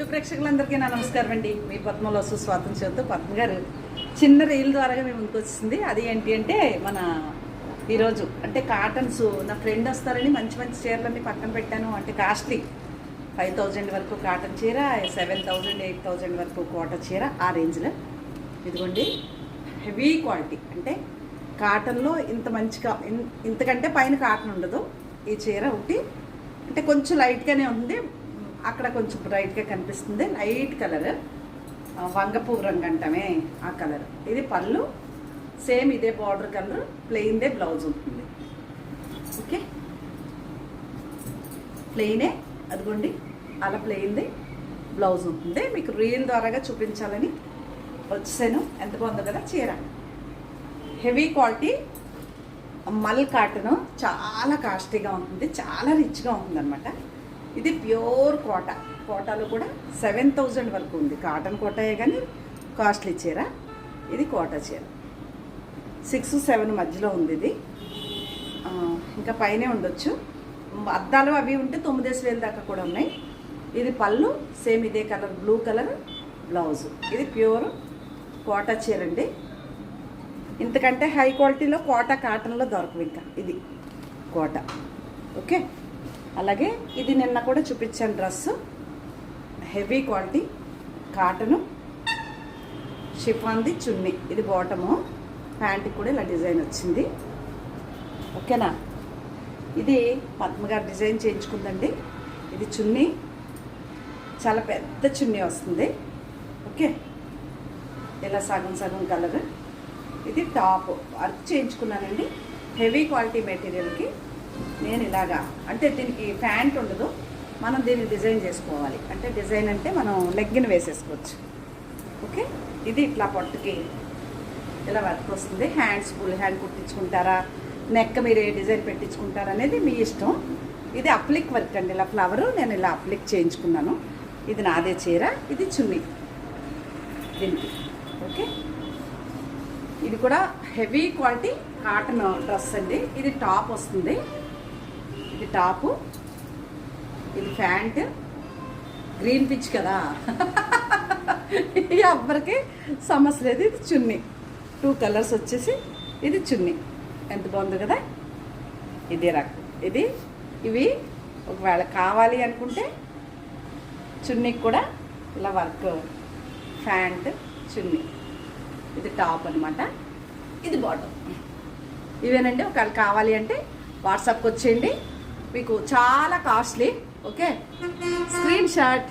ప్రేక్షకులందరికీ నా నమస్కారం అండి. మీ పద్మలో సుస్వాగతం చేస్తూ పద్మ గారు చిన్న రీల్ ద్వారాగా మేము ముందుకు వచ్చింది. అది ఏంటి అంటే మన ఈరోజు అంటే కాటన్స్ నా ఫ్రెండ్ వస్తారని మంచి మంచి చీరలన్నీ పక్కన పెట్టాను. అంటే కాస్ట్లీ 5000 వరకు కాటన్ చీర, 7000 8000 వరకు కోట చీర ఆ రేంజ్లో. ఇదిగోండి హెవీ క్వాలిటీ, అంటే కాటన్లో ఇంత మంచిగా ఇంతకంటే పైన కాటన్ ఉండదు. ఈ చీర ఒకటి అంటే కొంచెం లైట్గానే ఉంది, అక్కడ కొంచెం బ్రైట్గా కనిపిస్తుంది. లైట్ కలర్, వంగపువ్వు రంగు అంటామే ఆ కలర్. ఇది పళ్ళు, సేమ్ ఇదే బార్డర్ కలర్, ప్లెయిన్దే బ్లౌజ్ ఉంటుంది. ఓకే, ప్లెయినే అదిగోండి అలా ప్లెయిన్దే బ్లౌజ్ ఉంటుంది. మీకు రీల్ ద్వారాగా చూపించాలని వచ్చాను. ఎంత బాగుందో కదా చీర. హెవీ క్వాలిటీ మల్ కాటన్, చాలా కాస్ట్లీగా ఉంటుంది, చాలా రిచ్గా ఉంటుంది అనమాట. ఇది ప్యూర్ కోట. కోటాలో కూడా 7000 వరకు ఉంది. కాటన్ కోటాయే కానీ కాస్ట్లీ చీర. ఇది కోటా చీర 6-7 మధ్యలో ఉంది. ఇది ఇంకా పైనే ఉండొచ్చు. అద్దాలు అవి ఉంటే 9000 దాకా కూడా ఉన్నాయి. ఇది పళ్ళు, సేమ్ ఇదే కలర్ బ్లూ కలర్ బ్లౌజు. ఇది ప్యూర్ కోటా చీర అండి. ఇంతకంటే హై క్వాలిటీలో కోటా కాటన్లో దొరకవు. ఇంకా ఇది కోటా. ఓకే, అలాగే ఇది నిన్న కూడా చూపించాను డ్రెస్. హెవీ క్వాలిటీ కాటను, షిఫాన్ది చున్నీ. ఇది బాటము, ప్యాంట్కి కూడా ఇలా డిజైన్ వచ్చింది. ఓకేనా, ఇది పద్మగారు డిజైన్ చేయించుకుందండి. ఇది చున్నీ, చాలా పెద్ద చున్నీ వస్తుంది. ఓకే, ఇలా సగం సగం కలర్. ఇది టాప్ వర్క్ చేయించుకున్నానండి. హెవీ క్వాలిటీ మెటీరియల్కి నేను ఇలాగా, అంటే దీనికి ప్యాంట్ ఉండదు, మనం దీన్ని డిజైన్ చేసుకోవాలి. అంటే డిజైన్ అంటే మనం లెగ్గిన్ వేసేసుకోవచ్చు. ఓకే, ఇది ఇట్లా పొట్టుకి ఇలా వర్క్ వస్తుంది. హ్యాండ్స్ ఫుల్ హ్యాండ్ కుట్టించుకుంటారా, నెక్ మీరు ఏ డిజైన్ పెట్టించుకుంటారా అనేది మీ ఇష్టం. ఇది అప్లిక్ వర్క్ అండి, ఇలా ఫ్లవరు నేను ఇలా అప్లిక్ చేయించుకున్నాను. ఇది నాదే చీర. ఇది చున్నీ దీనికి. ఓకే, ఇది కూడా హెవీ క్వాలిటీ కాటన్ డ్రెస్ అండి. ఇది టాప్ వస్తుంది, ఇది టాపు, ఇది ప్యాంట్. గ్రీన్ పిచ్ కదా ఎవ్వరికి సమస్య లేదు. ఇది చున్నీ, 2 కలర్స్ వచ్చేసి ఇది చున్నీ. ఎంత బాగుంది కదా. ఇది రకం. ఇది ఇవి ఒకవేళ కావాలి అనుకుంటే చున్నీకి కూడా ఇలా వర్క్, ప్యాంట్ చున్నీ. ఇది టాప్ అనమాట, ఇది బాటమ్. ఇవేనండి. ఒకవేళ కావాలి అంటే వాట్సాప్కి వచ్చేయండి. మీకు చాలా కాస్ట్లీ. Okay, screen shot